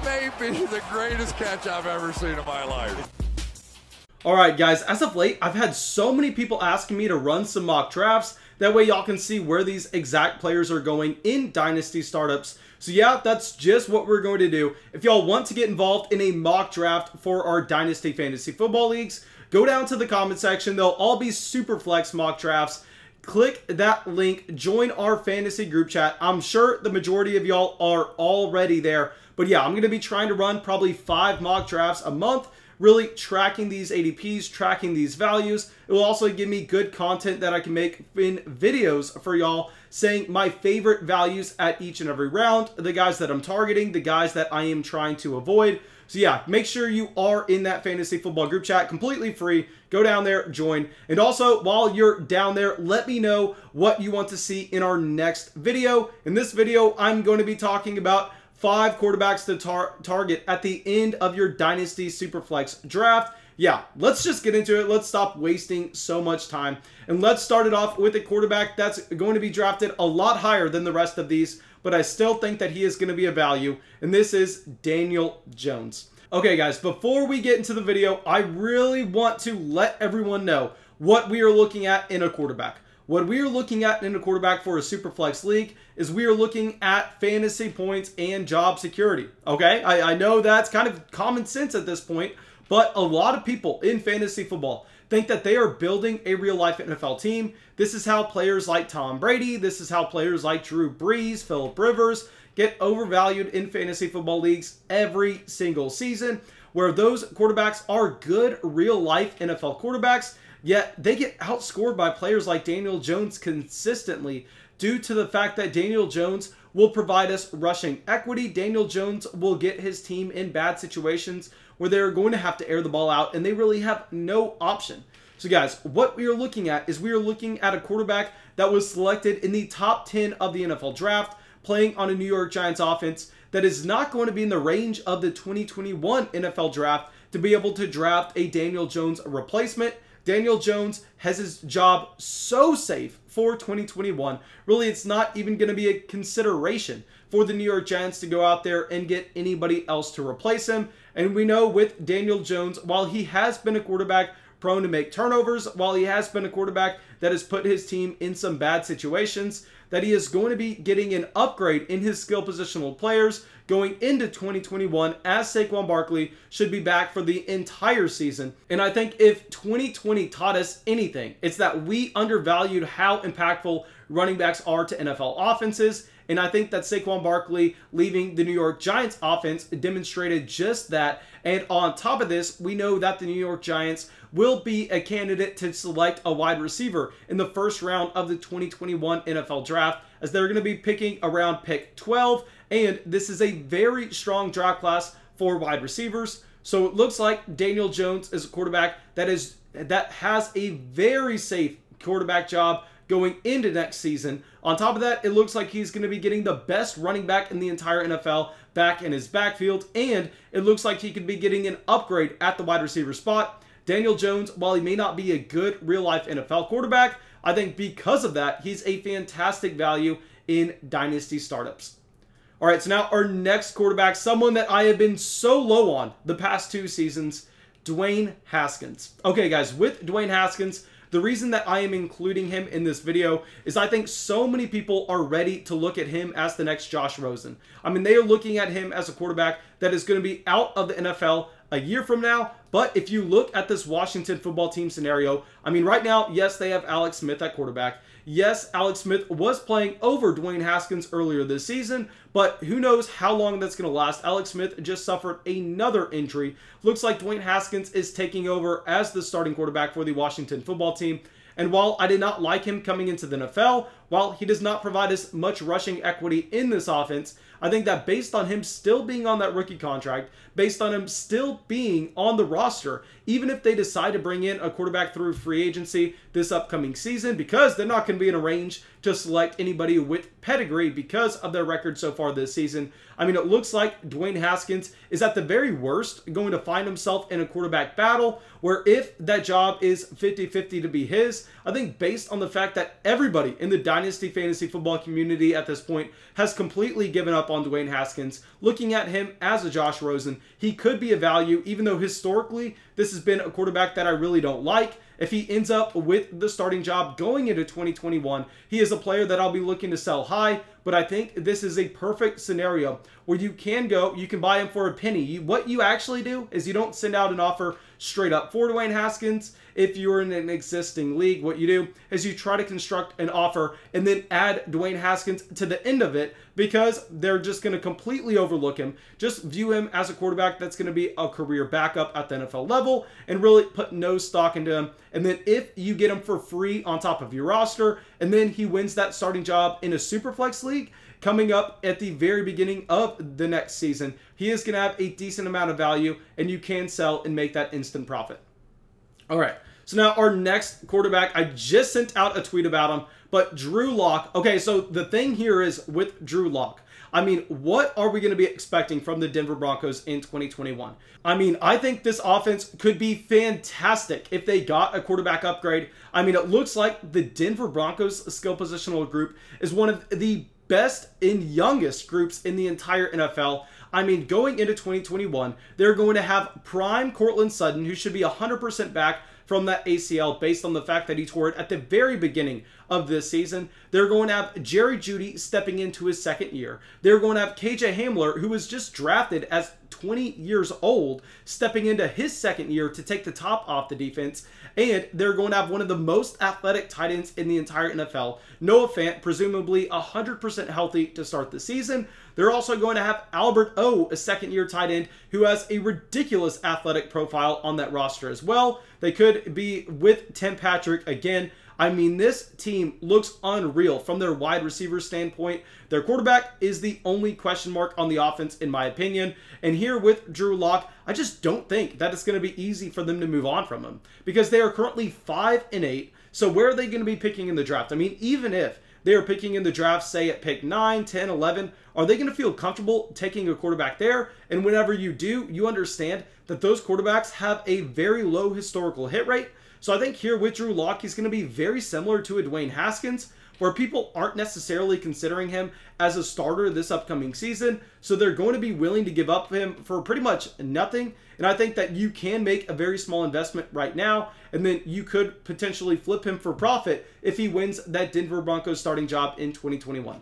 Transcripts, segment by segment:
That may be the greatest catch I've ever seen in my life. Alright guys, as of late, I've had so many people asking me to run some mock drafts. That way y'all can see where these exact players are going in Dynasty startups. So yeah, that's just what we're going to do. If y'all want to get involved in a mock draft for our Dynasty Fantasy Football Leagues, go down to the comment section. They'll all be SUPERFLEX mock drafts. Click that link, join our fantasy group chat. I'm sure the majority of y'all are already there. But yeah, I'm going to be trying to run probably 5 mock drafts a month, really tracking these ADPs, tracking these values. It will also give me good content that I can make in videos for y'all, saying my favorite values at each and every round, the guys that I'm targeting, the guys that I am trying to avoid. So yeah, make sure you are in that fantasy football group chat, completely free. Go down there, join. And also, while you're down there, let me know what you want to see in our next video. In this video, I'm going to be talking about 5 quarterbacks to target at the end of your Dynasty SUPERFLEX draft. Yeah, let's just get into it. Let's stop wasting so much time. And let's start it off with a quarterback that's going to be drafted a lot higher than the rest of these, but I still think that he is going to be a value, and this is Daniel Jones. Okay guys, before we get into the video, I really want to let everyone know what we are looking at in a quarterback. What we are looking at in a quarterback for a SUPERFLEX league is we are looking at fantasy points and job security. Okay, I know that's kind of common sense at this point, but a lot of people in fantasy football think that they are building a real-life NFL team. This is how players like Tom Brady, this is how players like Drew Brees, Phillip Rivers get overvalued in fantasy football leagues every single season, where those quarterbacks are good real-life NFL quarterbacks, yet they get outscored by players like Daniel Jones consistently due to the fact that Daniel Jones will provide us rushing equity. Daniel Jones will get his team in bad situations where they're going to have to air the ball out and they really have no option. So guys, what we are looking at is we are looking at a quarterback that was selected in the top 10 of the NFL draft, playing on a New York Giants offense that is not going to be in the range of the 2021 NFL draft to be able to draft a Daniel Jones replacement. Daniel Jones has his job so safe for 2021. Really, it's not even going to be a consideration for the New York Giants to go out there and get anybody else to replace him. And we know with Daniel Jones, while he has been a quarterback prone to make turnovers, while he has been a quarterback that has put his team in some bad situations, that he is going to be getting an upgrade in his skill positional players going into 2021, as Saquon Barkley should be back for the entire season. And I think if 2020 taught us anything, it's that we undervalued how impactful running backs are to NFL offenses. And I think that Saquon Barkley leaving the New York Giants offense demonstrated just that. And on top of this, we know that the New York Giants will be a candidate to select a wide receiver in the first round of the 2021 NFL draft, as they're going to be picking around pick 12. And this is a very strong draft class for wide receivers. So it looks like Daniel Jones is a quarterback that has a very safe quarterback job going into next season. On top of that, it looks like he's going to be getting the best running back in the entire NFL back in his backfield, and it looks like he could be getting an upgrade at the wide receiver spot. Daniel Jones, while he may not be a good real-life NFL quarterback, I think because of that, he's a fantastic value in Dynasty startups. All right, so now our next quarterback, someone that I have been so low on the past 2 seasons, Dwayne Haskins. Okay, guys, with Dwayne Haskins, the reason that I am including him in this video is I think so many people are ready to look at him as the next Josh Rosen. I mean, they are looking at him as a quarterback that is going to be out of the NFL a year from now. But if you look at this Washington football team scenario, I mean, right now, yes, they have Alex Smith at quarterback. Yes, Alex Smith was playing over Dwayne Haskins earlier this season, but who knows how long that's going to last. Alex Smith just suffered another injury. Looks like Dwayne Haskins is taking over as the starting quarterback for the Washington football team. And while I did not like him coming into the NFL, while he does not provide us much rushing equity in this offense, I think that based on him still being on that rookie contract, based on him still being on the roster, even if they decide to bring in a quarterback through free agency this upcoming season, because they're not going to be in a range to select anybody with pedigree because of their record so far this season. I mean, it looks like Dwayne Haskins is at the very worst going to find himself in a quarterback battle where if that job is 50-50 to be his, I think based on the fact that everybody in the Dynasty fantasy football community at this point has completely given up on Dwayne Haskins. Looking at him as a Josh Rosen, he could be a value, even though historically this has been a quarterback that I really don't like. If he ends up with the starting job going into 2021, he is a player that I'll be looking to sell high, but I think this is a perfect scenario where you can buy him for a penny. What you actually do is you don't send out an offer straight up for Dwayne Haskins. If you're in an existing league, what you do is you try to construct an offer and then add Dwayne Haskins to the end of it, because they're just going to completely overlook him. Just view him as a quarterback that's going to be a career backup at the NFL level and really put no stock into him. And then if you get him for free on top of your roster, and then he wins that starting job in a SUPERFLEX league coming up at the very beginning of the next season, he is going to have a decent amount of value, and you can sell and make that instant profit. All right, so now our next quarterback, I just sent out a tweet about him, but Drew Lock. Okay, so the thing here is with Drew Lock, I mean, what are we going to be expecting from the Denver Broncos in 2021? I mean, I think this offense could be fantastic if they got a quarterback upgrade. I mean, it looks like the Denver Broncos skill positional group is one of the best and youngest groups in the entire NFL. I mean, going into 2021, they're going to have prime Courtland Sutton, who should be 100% back from that ACL based on the fact that he tore it at the very beginning of this season. They're going to have Jerry Jeudy stepping into his second year. They're going to have KJ Hamler, who was just drafted as 20 years old, stepping into his second year to take the top off the defense. And they're going to have one of the most athletic tight ends in the entire NFL, Noah Fant, presumably 100% healthy to start the season. They're also going to have Albert O, a second-year tight end, who has a ridiculous athletic profile on that roster as well. They could be with Tim Patrick again. I mean, this team looks unreal from their wide receiver standpoint. Their quarterback is the only question mark on the offense, in my opinion. And here with Drew Lock, I just don't think that it's going to be easy for them to move on from him, because they are currently 5-8. So where are they going to be picking in the draft? I mean, even if they are picking in the draft, say at pick 9, 10, 11, are they going to feel comfortable taking a quarterback there? And whenever you do, you understand that those quarterbacks have a very low historical hit rate. So I think here with Drew Lock, he's going to be very similar to a Dwayne Haskins, where people aren't necessarily considering him as a starter this upcoming season. So they're going to be willing to give up him for pretty much nothing. And I think that you can make a very small investment right now, and then you could potentially flip him for profit if he wins that Denver Broncos starting job in 2021.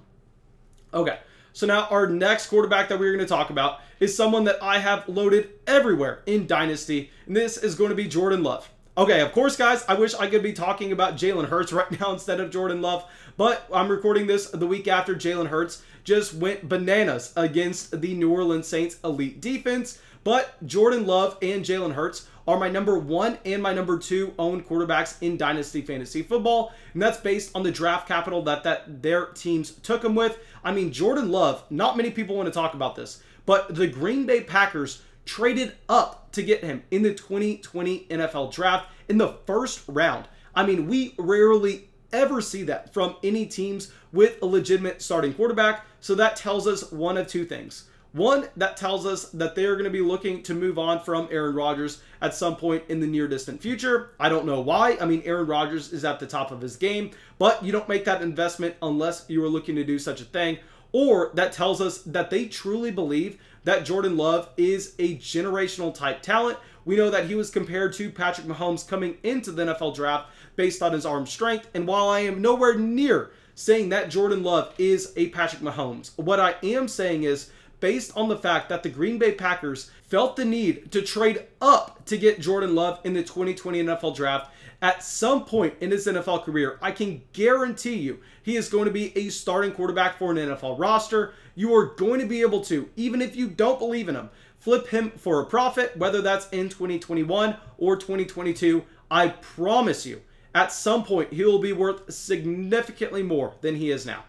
Okay, so now our next quarterback that we're going to talk about is someone that I have loaded everywhere in Dynasty, and this is going to be Jordan Love. Okay, of course, guys, I wish I could be talking about Jalen Hurts right now instead of Jordan Love, but I'm recording this the week after Jalen Hurts just went bananas against the New Orleans Saints elite defense. But Jordan Love and Jalen Hurts are my number 1 and my number 2 owned quarterbacks in Dynasty Fantasy Football, and that's based on the draft capital that their teams took them with. I mean, Jordan Love, not many people want to talk about this, but the Green Bay Packers traded up to get him in the 2020 NFL Draft in the first round. I mean, we rarely ever see that from any teams with a legitimate starting quarterback, so that tells us one of two things. One, that tells us that they're going to be looking to move on from Aaron Rodgers at some point in the near distant future. I don't know why. I mean, Aaron Rodgers is at the top of his game, but you don't make that investment unless you are looking to do such a thing. Or that tells us that they truly believe that Jordan Love is a generational type talent. We know that he was compared to Patrick Mahomes coming into the NFL draft based on his arm strength. And while I am nowhere near saying that Jordan Love is a Patrick Mahomes, what I am saying is, based on the fact that the Green Bay Packers felt the need to trade up to get Jordan Love in the 2020 NFL Draft, at some point in his NFL career, I can guarantee you he is going to be a starting quarterback for an NFL roster. You are going to be able to, even if you don't believe in him, flip him for a profit, whether that's in 2021 or 2022. I promise you, at some point, he will be worth significantly more than he is now.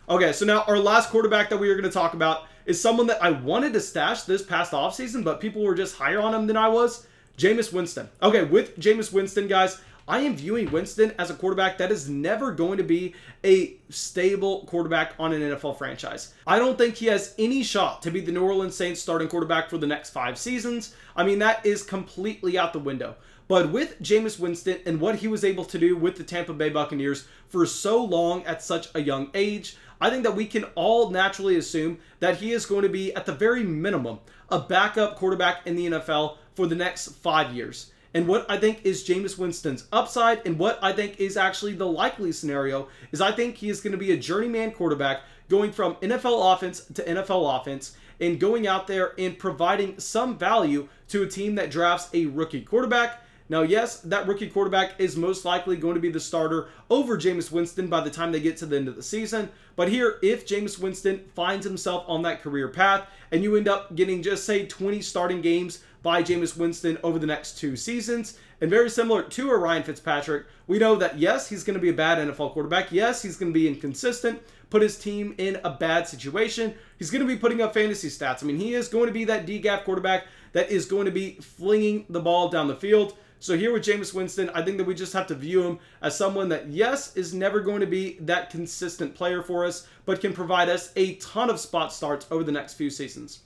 Okay, so now our last quarterback that we are going to talk about is someone that I wanted to stash this past offseason, but people were just higher on him than I was, Jameis Winston. Okay, with Jameis Winston, guys, I am viewing Winston as a quarterback that is never going to be a stable quarterback on an NFL franchise. I don't think he has any shot to be the New Orleans Saints starting quarterback for the next 5 seasons. I mean, that is completely out the window. But with Jameis Winston and what he was able to do with the Tampa Bay Buccaneers for so long at such a young age, I think that we can all naturally assume that he is going to be, at the very minimum, a backup quarterback in the NFL for the next 5 years. And what I think is Jameis Winston's upside, and what I think is actually the likely scenario, is I think he is going to be a journeyman quarterback going from NFL offense to NFL offense and going out there and providing some value to a team that drafts a rookie quarterback. Now, yes, that rookie quarterback is most likely going to be the starter over Jameis Winston by the time they get to the end of the season. But here, if Jameis Winston finds himself on that career path and you end up getting just, say, 20 starting games by Jameis Winston over the next 2 seasons, and very similar to a Ryan Fitzpatrick, we know that, yes, he's going to be a bad NFL quarterback. Yes, he's going to be inconsistent, put his team in a bad situation. He's going to be putting up fantasy stats. I mean, he is going to be that DGAF quarterback that is going to be flinging the ball down the field. So here with Jameis Winston, I think that we just have to view him as someone that, yes, is never going to be that consistent player for us, but can provide us a ton of spot starts over the next few seasons.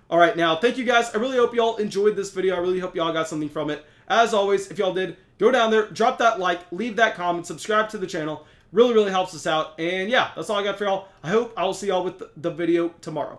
All right, now, thank you guys. I really hope y'all enjoyed this video. I really hope y'all got something from it. As always, if y'all did, go down there, drop that like, leave that comment, subscribe to the channel. Really, really helps us out. And yeah, that's all I got for y'all. I hope I will see y'all with the video tomorrow.